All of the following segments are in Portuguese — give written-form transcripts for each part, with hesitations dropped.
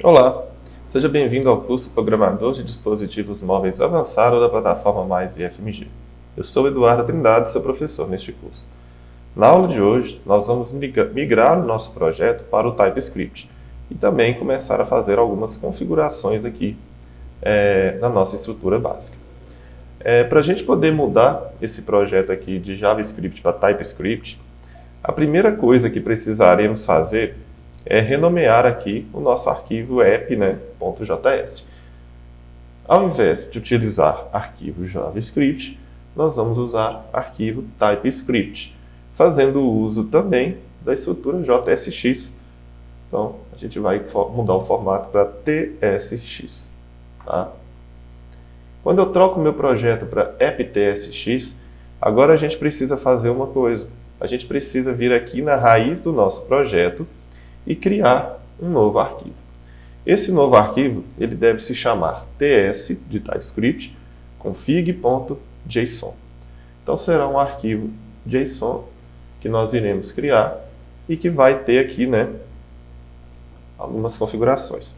Olá, seja bem-vindo ao curso Programador de Dispositivos Móveis Avançado da plataforma Mais IFMG. Eu sou Eduardo Trindade, seu professor neste curso. Na aula de hoje, nós vamos migrar o nosso projeto para o TypeScript e também começar a fazer algumas configurações aqui na nossa estrutura básica. Para a gente poder mudar esse projeto aqui de JavaScript para TypeScript, a primeira coisa que precisaremos fazer é renomear aqui o nosso arquivo app.js. Ao invés de utilizar arquivo JavaScript, nós vamos usar arquivo TypeScript, fazendo uso também da estrutura JSX. Então, a gente vai mudar o formato para TSX. Tá? Quando eu troco o meu projeto para apptsx, agora a gente precisa fazer uma coisa. A gente precisa vir aqui na raiz do nosso projeto e criar um novo arquivo. Esse novo arquivo ele deve se chamar ts de TypeScript config.json. Então será um arquivo JSON que nós iremos criar e que vai ter aqui, algumas configurações.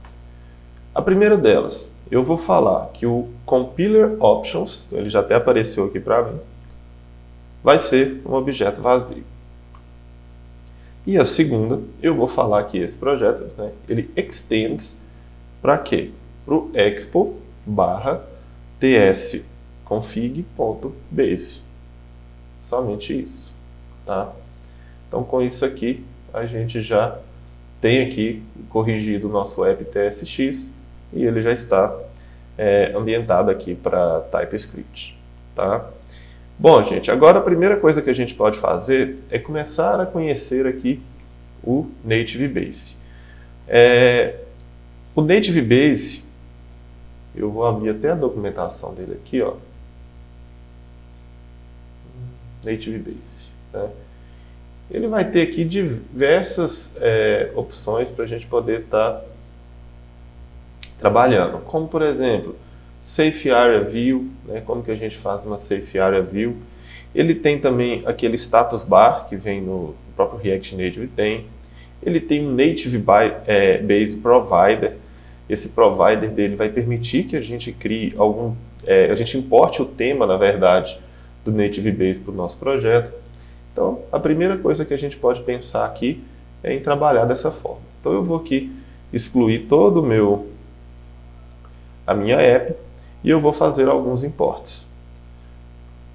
A primeira delas, eu vou falar que o compiler options, ele já até apareceu aqui para mim, vai ser um objeto vazio. E a segunda, eu vou falar que esse projeto, ele extends para quê? Para o expo/tsconfig.base. Somente isso. Tá? Então, com isso aqui, a gente já tem aqui corrigido o nosso apptsx e ele já está ambientado aqui para TypeScript. Tá? Bom, gente, agora a primeira coisa que a gente pode fazer é começar a conhecer aqui o Native Base. O Native Base, eu vou abrir até a documentação dele aqui, ó. Native Base. Né? Ele vai ter aqui diversas opções para a gente poder estar trabalhando, como por exemplo, Safe Area View, como que a gente faz uma Safe Area View. Ele tem também aquele status bar que vem no próprio React Native tem. Ele tem um Native Base Provider. Esse provider dele vai permitir que a gente crie a gente importe o tema, na verdade, do Native Base para o nosso projeto. Então, a primeira coisa que a gente pode pensar aqui é em trabalhar dessa forma. Então, eu vou aqui excluir todo a minha app e eu vou fazer alguns imports.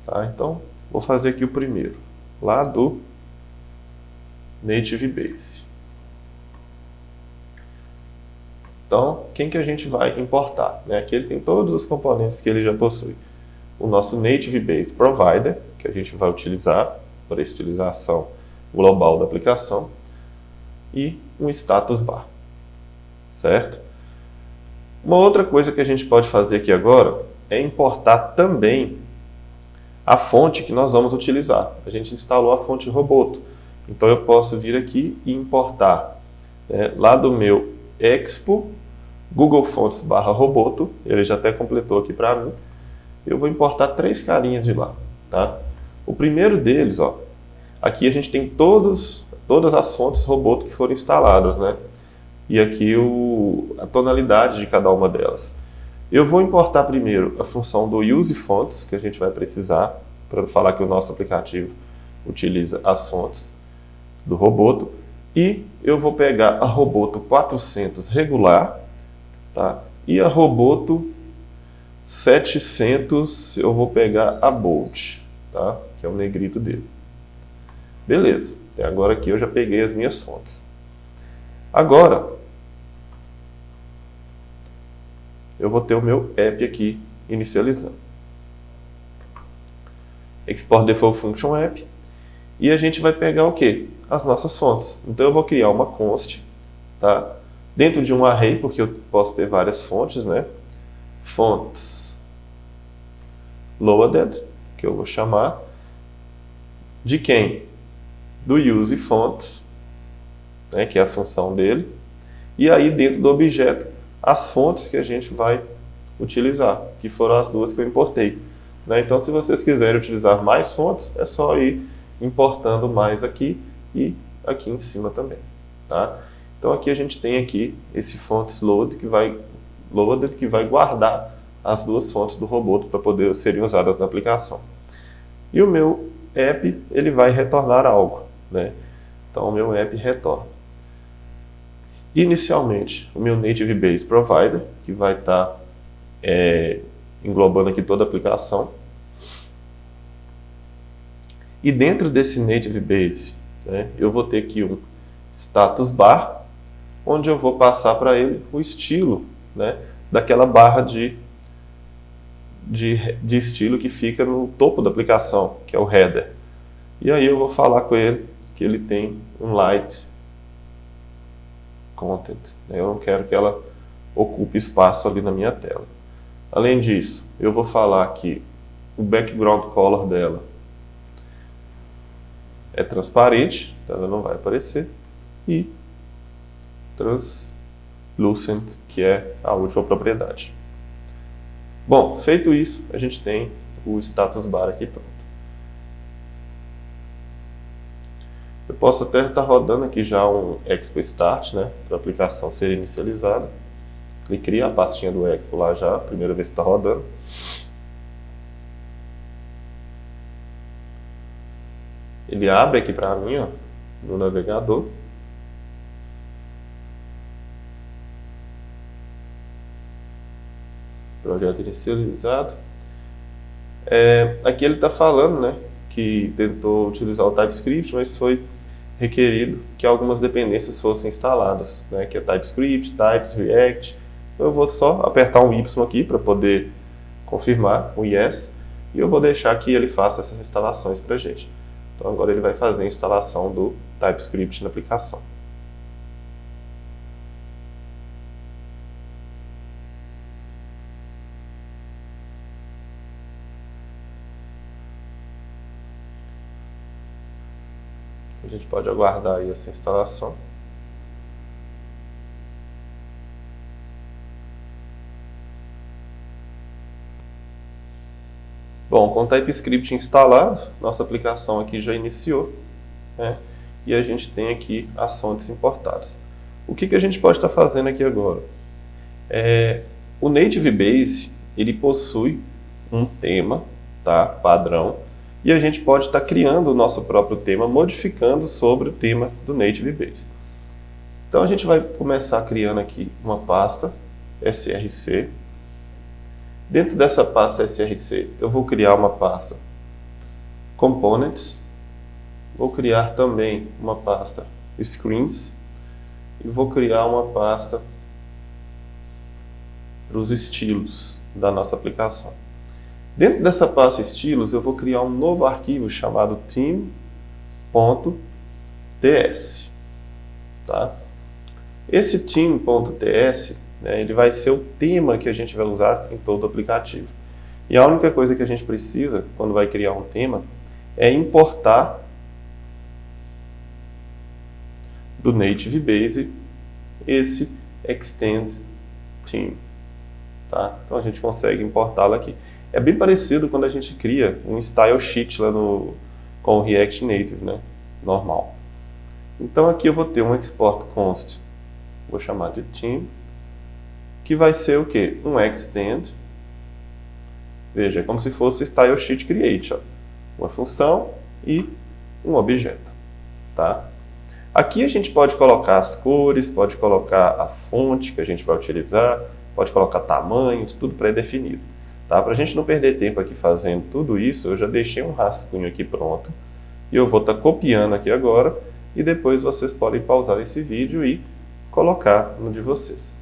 Tá? Então, vou fazer aqui o primeiro, lá do Native Base. Então, quem que a gente vai importar? Aqui ele tem todos os componentes que ele já possui. O nosso Native Base Provider, que a gente vai utilizar para a utilização global da aplicação, e um status bar. Certo? Uma outra coisa que a gente pode fazer aqui agora é importar também a fonte que nós vamos utilizar. A gente instalou a fonte Roboto. Então eu posso vir aqui e importar lá do meu expo Google Fonts /Roboto. Ele já até completou aqui para mim. Eu vou importar 3 carinhas de lá. Tá? O primeiro deles, aqui a gente tem todas as fontes Roboto que foram instaladas, e aqui a tonalidade de cada uma delas. Eu vou importar primeiro a função do useFonts, que a gente vai precisar para falar que o nosso aplicativo utiliza as fontes do Roboto. E eu vou pegar a Roboto 400 regular, tá? E a Roboto 700 eu vou pegar a Bold, tá? Que é o negrito dele. Beleza, até agora aqui eu já peguei as minhas fontes. Agora, eu vou ter o meu app aqui inicializando. Export Default Function App. E a gente vai pegar o quê? As nossas fontes. Então eu vou criar uma const, tá? Dentro de um array, porque eu posso ter várias fontes, Fonts loaded, que eu vou chamar de quem? Do useFonts, que é a função dele. E aí dentro do objeto, as fontes que a gente vai utilizar, que foram as duas que eu importei. Então, se vocês quiserem utilizar mais fontes, é só ir importando mais aqui e aqui em cima também. Tá? Então aqui a gente tem aqui esse fonts loaded que vai guardar as duas fontes do robô para poder serem usadas na aplicação. E o meu app ele vai retornar algo, né? Então o meu app retorna. Inicialmente o meu Native Base Provider, que vai estar englobando aqui toda a aplicação. E dentro desse Native Base, né, eu vou ter aqui um status bar, onde eu vou passar para ele o estilo, né, daquela barra de estilo que fica no topo da aplicação, que é o header. E aí eu vou falar com ele que ele tem um light content. Eu não quero que ela ocupe espaço ali na minha tela. Além disso, eu vou falar que o background color dela é transparente, então ela não vai aparecer, e translucent, que é a última propriedade. Bom, feito isso, a gente tem o status bar aqui pronto. Eu posso até estar rodando aqui já um Expo Start, né, para a aplicação ser inicializada. Ele cria a pastinha do Expo lá já, a primeira vez que está rodando. Ele abre aqui para mim, ó, no navegador. Projeto inicializado. Aqui ele está falando, né, que tentou utilizar o TypeScript, mas foi requerido que algumas dependências fossem instaladas, né, que é TypeScript, Types, React. Eu vou só apertar um Y aqui para poder confirmar o Yes, e eu vou deixar que ele faça essas instalações para a gente. Então agora ele vai fazer a instalação do TypeScript na aplicação. A gente pode aguardar aí essa instalação. Bom, com o TypeScript instalado, nossa aplicação aqui já iniciou, né? E a gente tem aqui as fontes importadas. O que a gente pode estar fazendo aqui agora? O Native Base, ele possui um tema, tá, padrão, e a gente pode estar criando o nosso próprio tema, modificando sobre o tema do Native Base. Então a gente vai começar criando aqui uma pasta src. Dentro dessa pasta src, eu vou criar uma pasta components, vou criar também uma pasta screens e vou criar uma pasta para os estilos da nossa aplicação. Dentro dessa pasta estilos, eu vou criar um novo arquivo chamado theme.ts. Tá? Esse theme.ts, né, ele vai ser o tema que a gente vai usar em todo o aplicativo. E a única coisa que a gente precisa, quando vai criar um tema, é importar do Native Base esse extend theme. Tá? Então a gente consegue importá-lo aqui. É bem parecido quando a gente cria um style sheet lá com o React Native, né? Normal. Então aqui eu vou ter um export const, vou chamar de theme, que vai ser o quê? Um extend. Veja, é como se fosse style sheet create, ó. Uma função e um objeto. Tá? Aqui a gente pode colocar as cores, pode colocar a fonte que a gente vai utilizar, pode colocar tamanhos, tudo pré-definido. Tá? Para a gente não perder tempo aqui fazendo tudo isso, eu já deixei um rascunho aqui pronto. E eu vou estar copiando aqui agora, e depois vocês podem pausar esse vídeo e colocar no de vocês.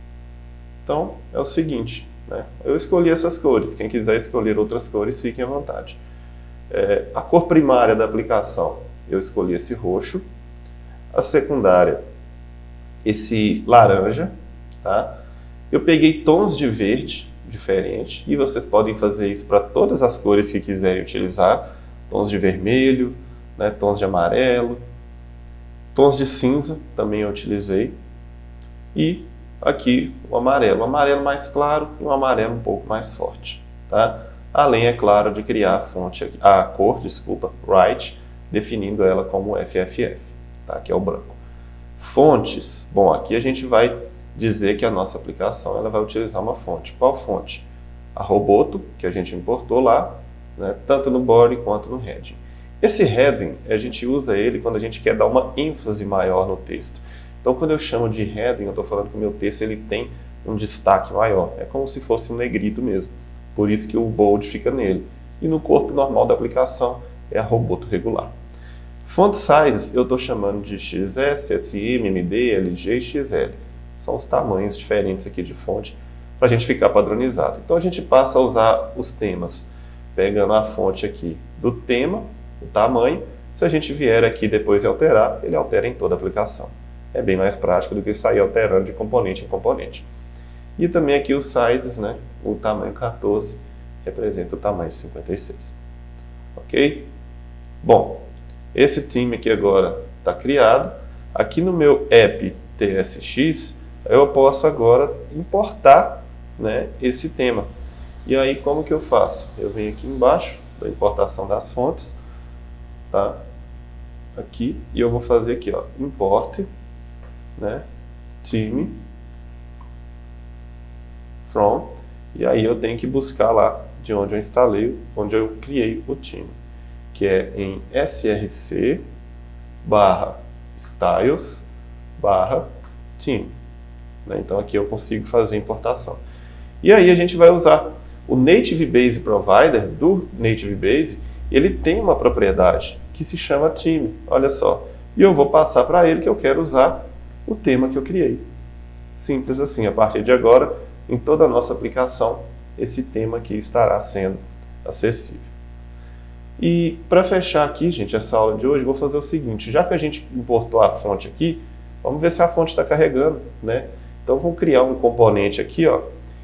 Então, é o seguinte, né? Eu escolhi essas cores, quem quiser escolher outras cores, fiquem à vontade. A cor primária da aplicação, eu escolhi esse roxo. A secundária, esse laranja. Tá? Eu peguei tons de verde diferente, e vocês podem fazer isso para todas as cores que quiserem utilizar. Tons de vermelho, né, tons de amarelo, tons de cinza também eu utilizei. E aqui o amarelo mais claro e um amarelo um pouco mais forte. Tá? Além, é claro, de criar a cor, right, definindo ela como FFF, tá? Que é o branco. Fontes. Bom, aqui a gente vai dizer que a nossa aplicação ela vai utilizar uma fonte. Qual fonte? A Roboto, que a gente importou lá, né, tanto no body quanto no heading. Esse heading, a gente usa ele quando a gente quer dar uma ênfase maior no texto. Então, quando eu chamo de heading, eu estou falando que o meu texto ele tem um destaque maior. É como se fosse um negrito mesmo. Por isso que o bold fica nele. E no corpo normal da aplicação é a Roboto regular. Font sizes eu estou chamando de XS, SM, MD, LG e XL. São os tamanhos diferentes aqui de fonte para a gente ficar padronizado. Então a gente passa a usar os temas, pegando a fonte aqui do tema, o tamanho. Se a gente vier aqui depois e alterar, ele altera em toda a aplicação. É bem mais prático do que sair alterando de componente em componente. E também aqui os sizes, né? O tamanho 14 representa o tamanho 56. Ok? Bom, esse time aqui agora está criado. Aqui no meu app TSX, eu posso agora importar, né, esse tema. E aí como que eu faço? Eu venho aqui embaixo da importação das fontes, tá? Aqui, e eu vou fazer aqui, ó, import, né, time from, e aí eu tenho que buscar lá de onde eu instalei, onde eu criei o time, que é em src /styles/theme. Então aqui eu consigo fazer a importação. E aí a gente vai usar o Native Base Provider do Native Base. Ele tem uma propriedade que se chama theme, olha só. E eu vou passar para ele que eu quero usar o tema que eu criei. Simples assim, a partir de agora, em toda a nossa aplicação, esse tema aqui estará sendo acessível. E para fechar aqui, gente, essa aula de hoje, vou fazer o seguinte, já que a gente importou a fonte aqui, vamos ver se a fonte está carregando, né? Então vou criar um componente aqui, ó,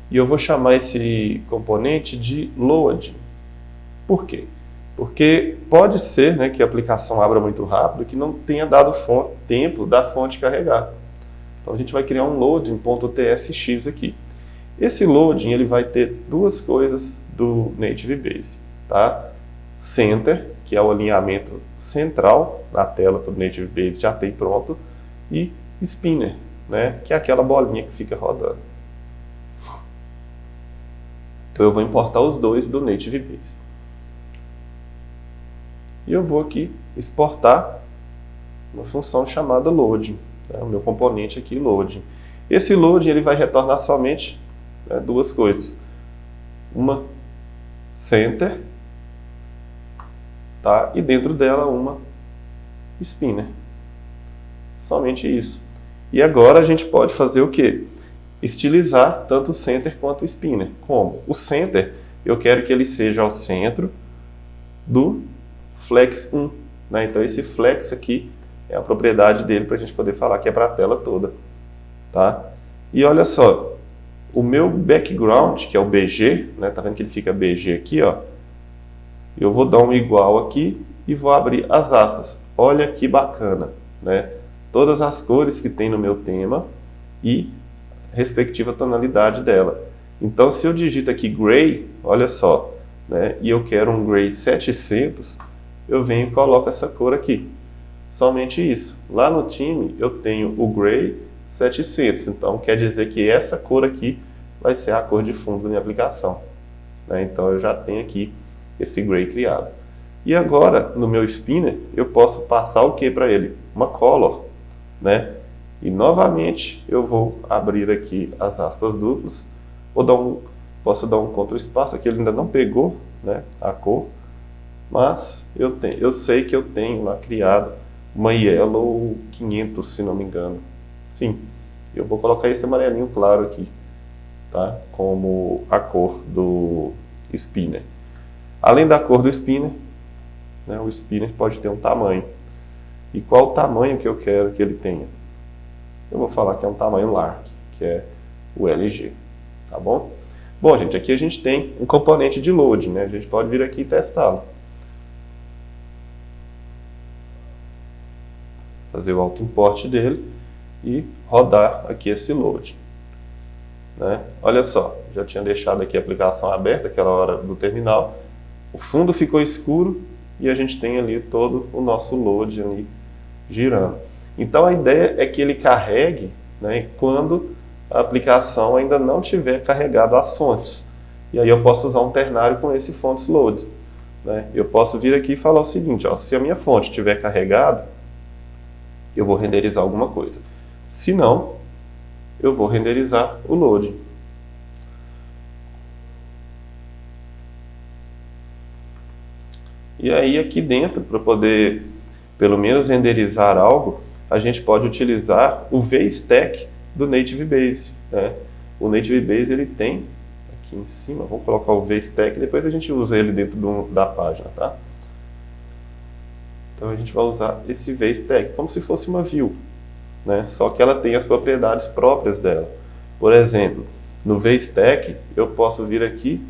e eu vou chamar esse componente de load. Por quê? Porque pode ser, né, que a aplicação abra muito rápido e que não tenha dado tempo da fonte carregar. Então a gente vai criar um loading.tsx aqui. Esse loading ele vai ter duas coisas do Native Base, tá? Center, que é o alinhamento central na tela do Native Base, já tem pronto, e spinner, né, que é aquela bolinha que fica rodando. Então eu vou importar os dois do Native Base. E eu vou aqui exportar uma função chamada loading, né, o meu componente aqui, loading. Esse loading ele vai retornar somente, né, duas coisas. Uma center, tá? E dentro dela uma spinner. Somente isso. E agora a gente pode fazer o quê? Estilizar tanto o center quanto o spinner. Como? O center, eu quero que ele seja ao centro do flex 1. Né? Então esse flex aqui é a propriedade dele para a gente poder falar que é para a tela toda. Tá? E olha só, o meu background, que é o BG, né? Tá vendo que ele fica BG aqui, ó? Eu vou dar um igual aqui e vou abrir as aspas. Olha que bacana, né? Todas as cores que tem no meu tema e respectiva tonalidade dela. Então, se eu digito aqui gray, olha só, né? E eu quero um gray 700, eu venho e coloco essa cor aqui. Somente isso. Lá no time eu tenho o gray 700, então quer dizer que essa cor aqui vai ser a cor de fundo da minha aplicação. Né? Então eu já tenho aqui esse gray criado. E agora, no meu spinner, eu posso passar o que para ele? Uma color. Né? E novamente eu vou abrir aqui as aspas duplas, posso dar um Ctrl espaço, aqui ele ainda não pegou, né, a cor, mas eu sei que eu tenho lá criado uma Yellow 500, se não me engano. Sim, eu vou colocar esse amarelinho claro aqui, tá? Como a cor do spinner. Além da cor do spinner, né, o spinner pode ter um tamanho. E qual o tamanho que eu quero que ele tenha? Eu vou falar que é um tamanho large, que é o LG, tá bom? Bom, gente, aqui a gente tem um componente de loading, né? A gente pode vir aqui e testá-lo. Fazer o auto-import dele e rodar aqui esse load. Né? Olha só, já tinha deixado aqui a aplicação aberta, aquela hora do terminal. O fundo ficou escuro e a gente tem ali todo o nosso load ali girando. Então a ideia é que ele carregue, né, quando a aplicação ainda não tiver carregado as fontes. E aí eu posso usar um ternário com esse fonts load, né? Eu posso vir aqui e falar o seguinte, ó, se a minha fonte estiver carregada, eu vou renderizar alguma coisa. Se não, eu vou renderizar o load. E aí aqui dentro, para poder pelo menos renderizar algo, a gente pode utilizar o VStack do Native Base, né? O Native Base ele tem aqui em cima, vamos colocar o VStack, depois a gente usa ele dentro da página, tá? Então a gente vai usar esse VStack como se fosse uma view, né? Só que ela tem as propriedades próprias dela. Por exemplo, no VStack eu posso vir aqui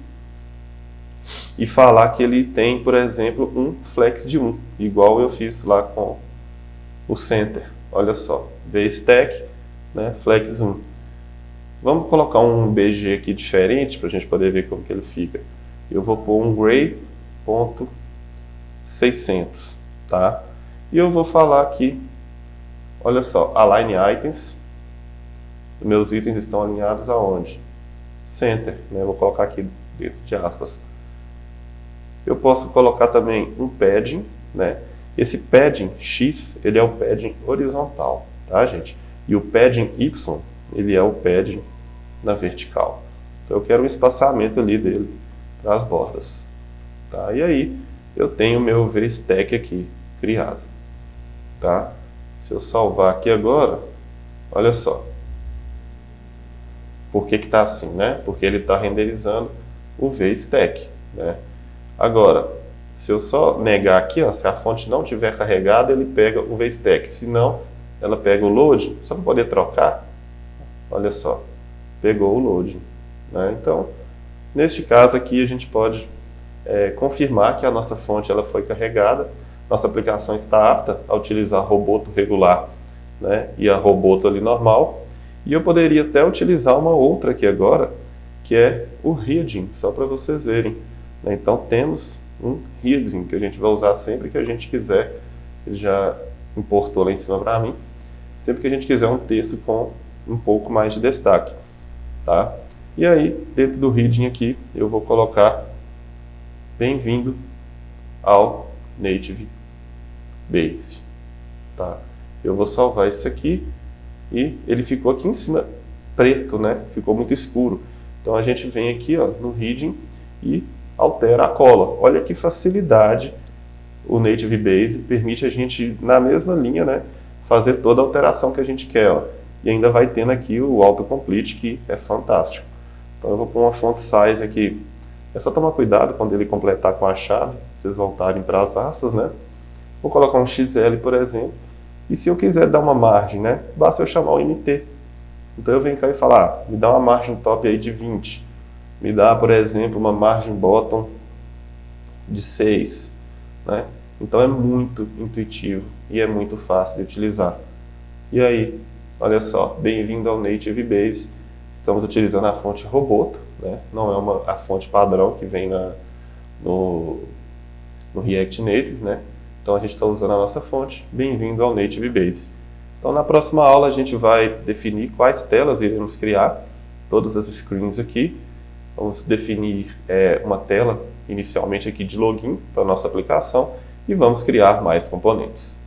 e falar que ele tem, por exemplo, um flex de 1, igual eu fiz lá com o center. Olha só, VStack, né, flex 1. Vamos colocar um BG aqui diferente para a gente poder ver como que ele fica. Eu vou pôr um gray.600, tá? E eu vou falar aqui, olha só, align items. Meus itens estão alinhados aonde? Center, né? Eu vou colocar aqui dentro de aspas. Eu posso colocar também um padding, né? Esse padding X, ele é o padding horizontal, tá, gente? E o padding Y, ele é o padding na vertical. Então eu quero um espaçamento ali dele para as bordas, tá? E aí eu tenho o meu VStack aqui criado, tá? Se eu salvar aqui agora, olha só. Por que que tá assim, né? Porque ele está renderizando o VStack, né? Agora, se eu só negar aqui, ó, se a fonte não tiver carregada, ele pega o VStack. Se não, ela pega o load, só para poder trocar. Olha só, pegou o load, né? Então, neste caso aqui, a gente pode confirmar que a nossa fonte ela foi carregada, nossa aplicação está apta a utilizar roboto regular, né, e a roboto ali normal. E eu poderia até utilizar uma outra aqui agora, que é o reading, só para vocês verem. Então temos um reading que a gente vai usar sempre que a gente quiser. Ele já importou lá em cima para mim. Sempre que a gente quiser um texto com um pouco mais de destaque, tá? E aí, dentro do reading aqui, eu vou colocar bem-vindo ao Native Base, tá? Eu vou salvar isso aqui e ele ficou aqui em cima preto, né? Ficou muito escuro. Então a gente vem aqui, ó, no reading e altera a cola. Olha que facilidade o Native Base permite a gente, na mesma linha, né, fazer toda a alteração que a gente quer, ó. E ainda vai tendo aqui o autocomplete, que é fantástico. Então eu vou pôr uma font size aqui. É só tomar cuidado quando ele completar com a chave, vocês voltarem para as aspas, né? Vou colocar um XL, por exemplo. E se eu quiser dar uma margem, né, basta eu chamar o MT. Então eu venho cá e falar, me dá uma margem top aí de 20. Me dá, por exemplo, uma margem bottom de 6, né? Então é muito intuitivo e é muito fácil de utilizar. E aí, olha só, bem-vindo ao Native Base. Estamos utilizando a fonte Roboto, né? Não é a fonte padrão que vem no React Native, né? Então a gente está usando a nossa fonte. Bem-vindo ao Native Base. Então na próxima aula a gente vai definir quais telas iremos criar, todas as screens aqui. Vamos definir uma tela inicialmente aqui de login para a nossa aplicação e vamos criar mais componentes.